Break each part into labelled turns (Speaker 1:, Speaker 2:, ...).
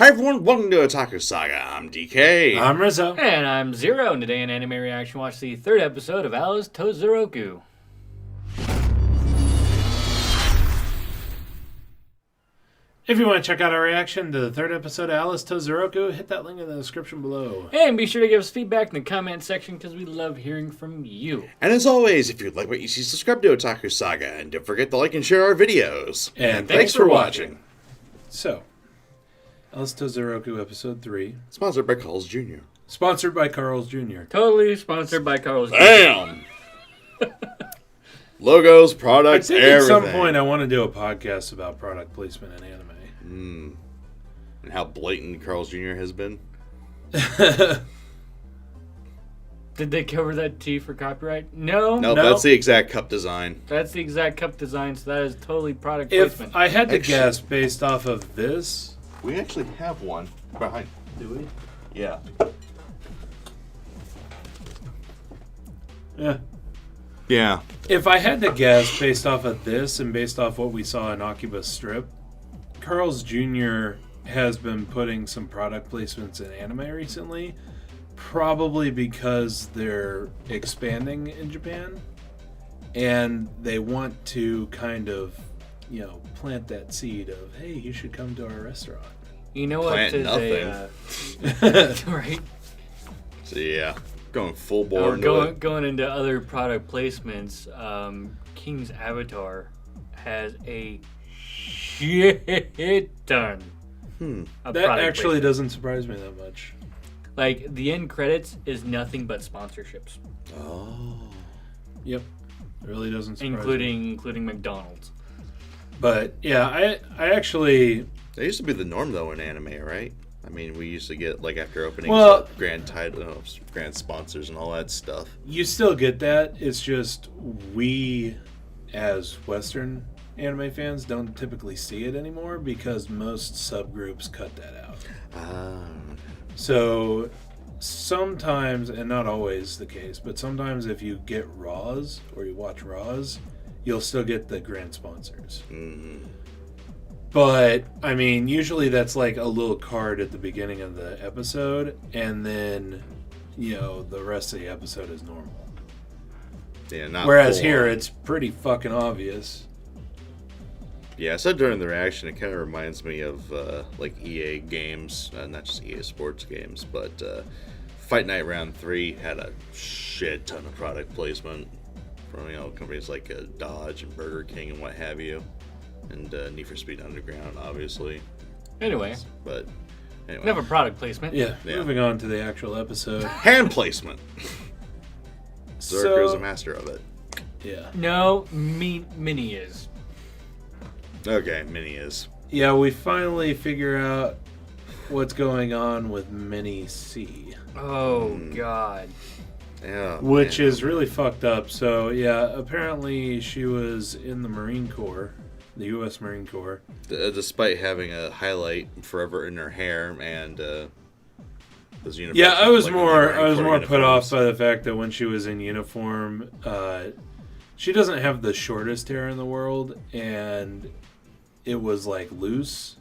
Speaker 1: Hi everyone, welcome to Otaku Saga. I'm DK.
Speaker 2: I'm Rizzo.
Speaker 3: And I'm Zero, and today in Anime Reaction, watch the third episode of Alice to Zouroku.
Speaker 2: If you want to check out our reaction to the third episode of Alice to Zouroku, hit that link in the description below.
Speaker 3: And be sure to give us feedback in the comment section because we love hearing from you.
Speaker 1: And as always, if you like what you see, subscribe to Otaku Saga, and don't forget to like and share our videos.
Speaker 2: And
Speaker 1: thanks for watching.
Speaker 2: So, Alice to Zouroku episode 3.
Speaker 1: Sponsored by Carl's Jr.
Speaker 2: Sponsored by Carl's Jr.
Speaker 3: Totally sponsored by Carl's Jr.
Speaker 1: Bam! Logos,
Speaker 2: I
Speaker 1: products,
Speaker 2: think
Speaker 1: everything.
Speaker 2: at some point I want to do a podcast about product placement in anime.
Speaker 1: And how blatant Carl's Jr. has been.
Speaker 3: Did they cover that T for copyright? No.
Speaker 1: No, that's the exact cup design.
Speaker 3: That's the exact cup design, so that is totally product
Speaker 2: If
Speaker 3: placement.
Speaker 2: I had to guess based off of this...
Speaker 1: We actually have one behind.
Speaker 2: Do we?
Speaker 1: Yeah.
Speaker 2: Yeah.
Speaker 1: Yeah.
Speaker 2: If I had to guess based off of this and based off what we saw in Akiba's strip, Carl's Jr. has been putting some product placements in anime recently, probably because they're expanding in Japan and they want to kind of, plant that seed of, hey, you should come to our restaurant.
Speaker 3: You know what?
Speaker 1: Plant
Speaker 3: Is right?
Speaker 1: So yeah, going full bore into it.
Speaker 3: Going into other product placements, King's Avatar has a shit ton of
Speaker 2: That
Speaker 3: product
Speaker 2: actually
Speaker 3: placement.
Speaker 2: doesn't surprise me that much.
Speaker 3: Like, the end credits is nothing but sponsorships.
Speaker 1: Oh.
Speaker 2: Yep. It really doesn't surprise me.
Speaker 3: Including McDonald's.
Speaker 2: But, yeah, I actually...
Speaker 1: That used to be the norm, though, in anime, right? I mean, we used to get, like, after openings,
Speaker 2: Well-
Speaker 1: grand sponsors and all that stuff.
Speaker 2: You still get that. It's just we, as Western anime fans, don't typically see it anymore because most subgroups cut that out. So sometimes, and not always the case, but sometimes if you get Raws or you watch Raws, you'll still get the grand sponsors.
Speaker 1: Mm-hmm.
Speaker 2: But, I mean, usually that's like a little card at the beginning of the episode, and then, the rest of the episode is normal.
Speaker 1: Yeah, not
Speaker 2: Whereas
Speaker 1: full
Speaker 2: here,
Speaker 1: on.
Speaker 2: it's pretty fucking obvious.
Speaker 1: Yeah, I said during the reaction, it kind of reminds me of, like, EA games, not just EA Sports games, but Fight Night Round 3 had a shit ton of product placement from, companies like Dodge and Burger King and what have you. And Need for Speed Underground, obviously.
Speaker 3: Anyway,
Speaker 1: But anyway.
Speaker 3: enough of product placement.
Speaker 2: Yeah,
Speaker 1: Yeah.
Speaker 2: moving on to the actual episode.
Speaker 1: Hand placement. Zouroku is a master of it.
Speaker 2: Yeah.
Speaker 3: No, Minnie is.
Speaker 1: Okay, Minnie is.
Speaker 2: Yeah, we finally figure out what's going on with Minnie C.
Speaker 3: Oh, God.
Speaker 1: Yeah.
Speaker 2: Which
Speaker 1: man.
Speaker 2: is really fucked up. So, yeah, apparently she was in the Marine Corps, the U.S. Marine Corps.
Speaker 1: Despite having a highlight forever in her hair and those uniforms.
Speaker 2: Yeah, I was
Speaker 1: like
Speaker 2: more put off by the fact that when she was in uniform, she doesn't have the shortest hair in the world, and it was like loose.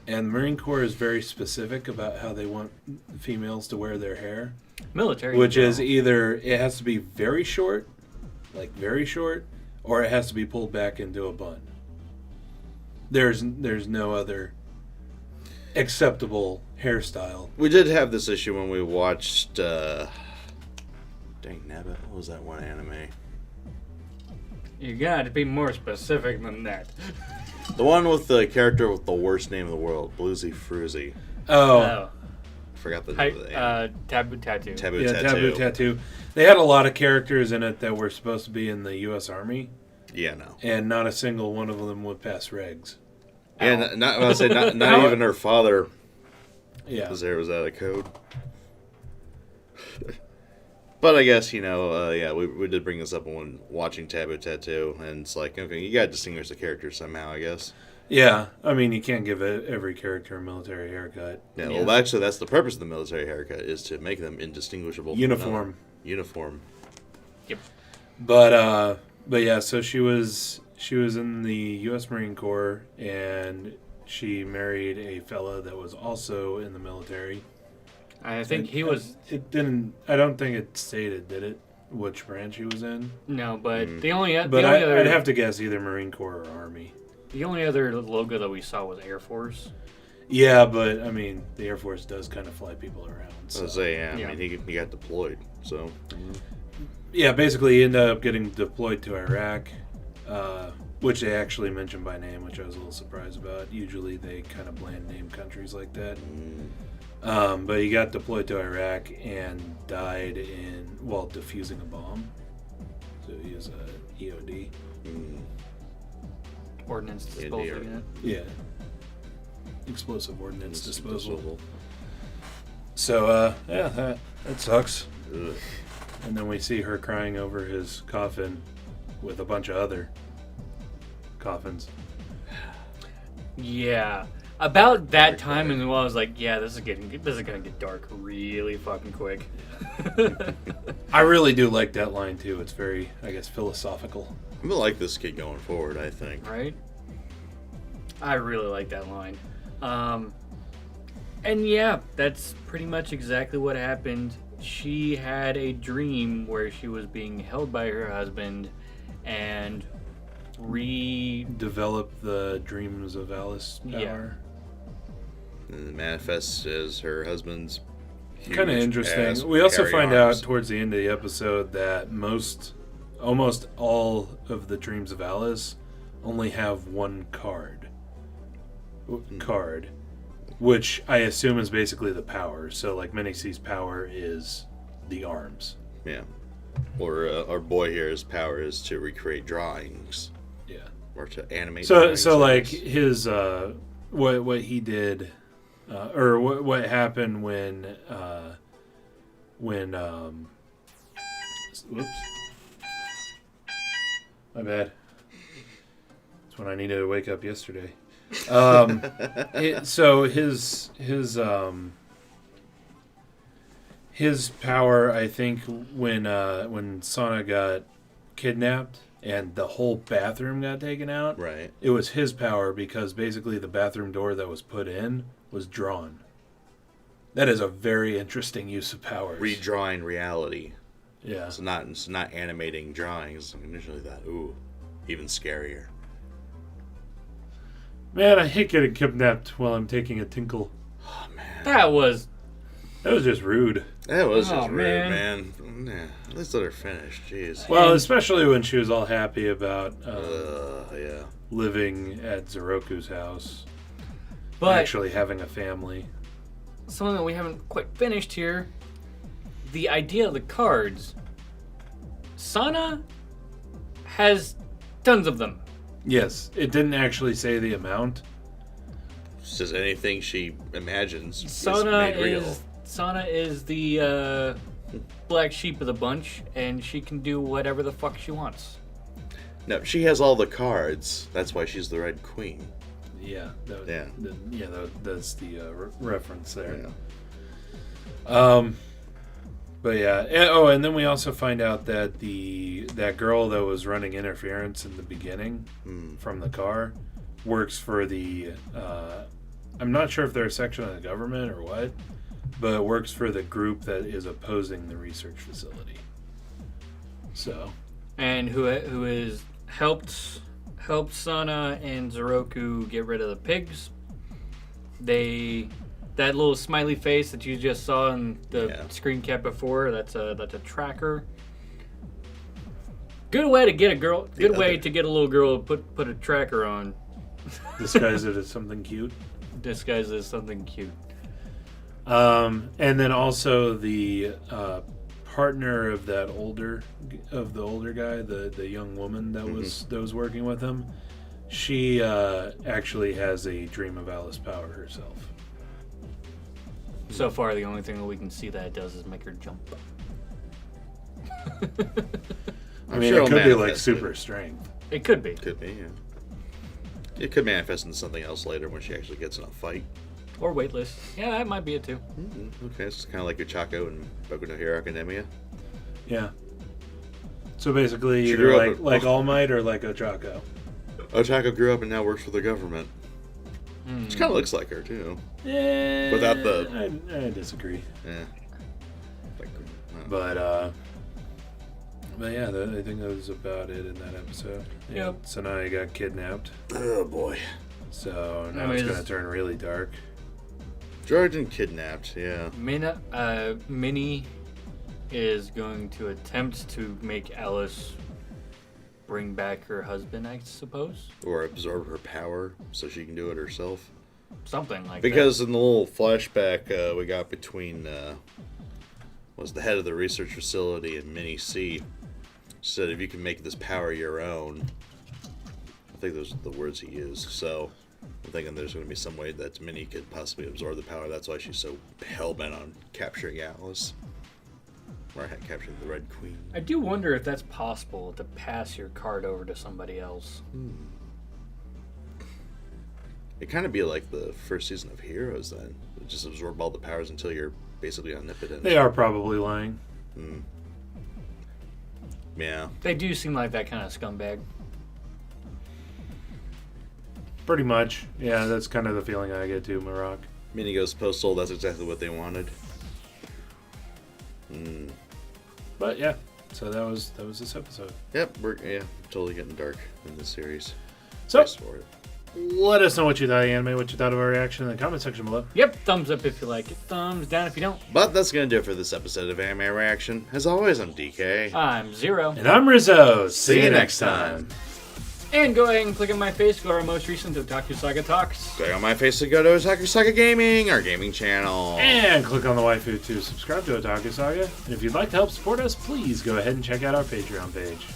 Speaker 2: And the Marine Corps is very specific about how they want females to wear their hair.
Speaker 3: Military.
Speaker 2: Which is either it has to be very short, or it has to be pulled back into a bun. There's no other acceptable hairstyle.
Speaker 1: We did have this issue when we watched. Dang nabbit, what was that one anime?
Speaker 3: You gotta be more specific than that.
Speaker 1: The one with the character with the worst name in the world, Bluesy Fruzy.
Speaker 2: Oh,
Speaker 1: Forgot the name of the anime.
Speaker 3: Taboo Tattoo.
Speaker 1: Taboo
Speaker 2: yeah,
Speaker 1: Tattoo.
Speaker 2: Taboo Tattoo. They had a lot of characters in it that were supposed to be in the U.S. Army,
Speaker 1: Yeah, no.
Speaker 2: and not a single one of them would pass regs.
Speaker 1: Yeah, not even her father
Speaker 2: Yeah.
Speaker 1: was there. Was that a code? But I guess, yeah, we did bring this up when watching Taboo Tattoo, and it's like, okay, you gotta distinguish the characters somehow, I guess.
Speaker 2: Yeah, I mean, you can't give every character a military haircut.
Speaker 1: Yeah, well, actually, that's the purpose of the military haircut, is to make them indistinguishable.
Speaker 2: Uniform.
Speaker 1: Uniform.
Speaker 3: Yep.
Speaker 2: But yeah, so she was in the U.S. Marine Corps, and she married a fella that was also in the military.
Speaker 3: I think he was.
Speaker 2: It didn't. I don't think it stated, did it? Which branch he was in?
Speaker 3: No, but the only.
Speaker 2: But
Speaker 3: the only other,
Speaker 2: I'd have to guess either Marine Corps or Army.
Speaker 3: The only other logo that we saw was Air Force.
Speaker 2: Yeah, but I mean, the Air Force does kind of fly people around. So.
Speaker 1: I mean, he got deployed, so.
Speaker 2: Yeah, basically, he ended up getting deployed to Iraq, which they actually mentioned by name, which I was a little surprised about. Usually, they kind of bland name countries like that. But he got deployed to Iraq and died while defusing a bomb. So he is a EOD.
Speaker 3: Ordnance disposal unit.
Speaker 2: Yeah. Explosive ordnance disposal. So, that sucks.
Speaker 1: Ugh.
Speaker 2: And then we see her crying over his coffin with a bunch of other coffins.
Speaker 3: Yeah. About that time, and I was like, "Yeah, this is gonna get dark really fucking quick."
Speaker 2: I really do like that line too. It's very, I guess, philosophical.
Speaker 1: I'm gonna like this kid going forward, I think.
Speaker 3: Right? I really like that line. And yeah, that's pretty much exactly what happened. She had a dream where she was being held by her husband and
Speaker 2: develop the dreams of Alice power.
Speaker 3: Yeah.
Speaker 1: And it manifests as her husband's
Speaker 2: kind of interesting. We also find out towards the end of the episode that almost all of the dreams of Alice only have one card, which I assume is basically the power. So, like, Minnie C's power is the arms.
Speaker 1: Yeah. Or our boy here's power is to recreate drawings.
Speaker 2: Yeah.
Speaker 1: Or to animate.
Speaker 2: So like his what he did, or what happened when whoops, my bad. That's when I needed to wake up yesterday. So his power, I think, when Sana got kidnapped and the whole bathroom got taken out,
Speaker 1: right?
Speaker 2: It was his power because basically the bathroom door that was put in was drawn. That is a very interesting use of powers.
Speaker 1: Redrawing reality.
Speaker 2: Yeah.
Speaker 1: It's not animating drawings. I mean, usually that even scarier.
Speaker 2: Man, I hate getting kidnapped while I'm taking a tinkle.
Speaker 1: Oh man.
Speaker 3: That was
Speaker 2: just rude.
Speaker 1: That was just rude, man. Nah, at least let her finish. Jeez.
Speaker 2: Well, especially when she was all happy about
Speaker 1: yeah,
Speaker 2: living at Zouroku's house.
Speaker 3: But
Speaker 2: actually having a family.
Speaker 3: Something that we haven't quite finished here. The idea of the cards. Sana has tons of them.
Speaker 2: Yes, it didn't actually say the amount.
Speaker 1: It's just anything she imagines is
Speaker 3: Sana
Speaker 1: made real.
Speaker 3: is the black sheep of the bunch, and she can do whatever the fuck she wants.
Speaker 1: No, she has all the cards. That's why she's the Red Queen.
Speaker 2: Yeah.
Speaker 1: Yeah.
Speaker 2: That's the reference there.
Speaker 1: Yeah.
Speaker 2: But yeah. And then we also find out that that girl that was running interference in the beginning from the car works for the. I'm not sure if they're a section of the government or what, but works for the group that is opposing the research facility. So.
Speaker 3: And who is helped Sana and Zouroku get rid of the pigs. That little smiley face that you just saw in the screen cap before, that's a tracker. Good way to get a girl. Good way to get a little girl to put a tracker on.
Speaker 2: Disguise it as something cute.
Speaker 3: Disguise it as something cute.
Speaker 2: And then also the partner of the older guy, the young woman that was working with him, she actually has a dream of Alice power herself.
Speaker 3: So far, the only thing that we can see that it does is make her jump.
Speaker 2: I mean, it could be like super strength.
Speaker 3: It could be.
Speaker 1: Could be, yeah. It could manifest into something else later when she actually gets in a fight.
Speaker 3: Or weightless. Yeah, that might be it too.
Speaker 1: Okay, it's kind of like Ochako and Boku no Hero Academia.
Speaker 2: Yeah. So basically,
Speaker 1: She
Speaker 2: either
Speaker 1: grew up
Speaker 2: like All Might or like Ochako.
Speaker 1: Ochako grew up and now works for the government. She kind of looks like her too.
Speaker 2: Yeah,
Speaker 1: Without the...
Speaker 2: I disagree.
Speaker 1: Yeah. Like,
Speaker 2: But yeah, I think that was about it in that episode. Yeah,
Speaker 3: Yep.
Speaker 2: so now he got kidnapped.
Speaker 1: oh boy.
Speaker 2: So now it's going to turn really dark.
Speaker 1: Drugged and kidnapped, yeah.
Speaker 3: Minnie is going to attempt to make Alice bring back her husband, I suppose.
Speaker 1: Or absorb her power so she can do it herself.
Speaker 3: Something like
Speaker 1: Because in the little flashback we got between was the head of the research facility and Minnie C. Said if you can make this power your own. I think those are the words he used. So I'm thinking there's going to be some way that Minnie could possibly absorb the power. That's why she's so hell-bent on capturing Alice. Or capturing the Red Queen.
Speaker 3: that. I do wonder if that's possible to pass your card over to somebody else.
Speaker 1: It'd kind of be like the first season of Heroes then. Just absorb all the powers until you're basically omnipotent.
Speaker 2: They are probably lying.
Speaker 1: Yeah.
Speaker 3: They do seem like that kind of scumbag.
Speaker 2: Pretty much. Yeah, that's kind of the feeling I get too, Maroc.
Speaker 1: Minnie goes postal, that's exactly what they wanted.
Speaker 2: But yeah, so that was this episode.
Speaker 1: Yep, we're totally getting dark in this series.
Speaker 2: So
Speaker 1: Thanks for it.
Speaker 2: let us know what you thought of the anime, what you thought of our reaction in the comment section below.
Speaker 3: Yep, thumbs up if you like it, thumbs down if you don't.
Speaker 1: But that's going to do it for this episode of Anime Reaction. As always, I'm DK.
Speaker 3: I'm Zero.
Speaker 2: And I'm Rizzo. See you next time.
Speaker 3: And go ahead and click on my face, go to our most recent Otaku Saga Talks.
Speaker 1: Click on my face to go to Otaku Saga Gaming, our gaming channel.
Speaker 2: And click on the waifu to subscribe to Otaku Saga. And if you'd like to help support us, please go ahead and check out our Patreon page.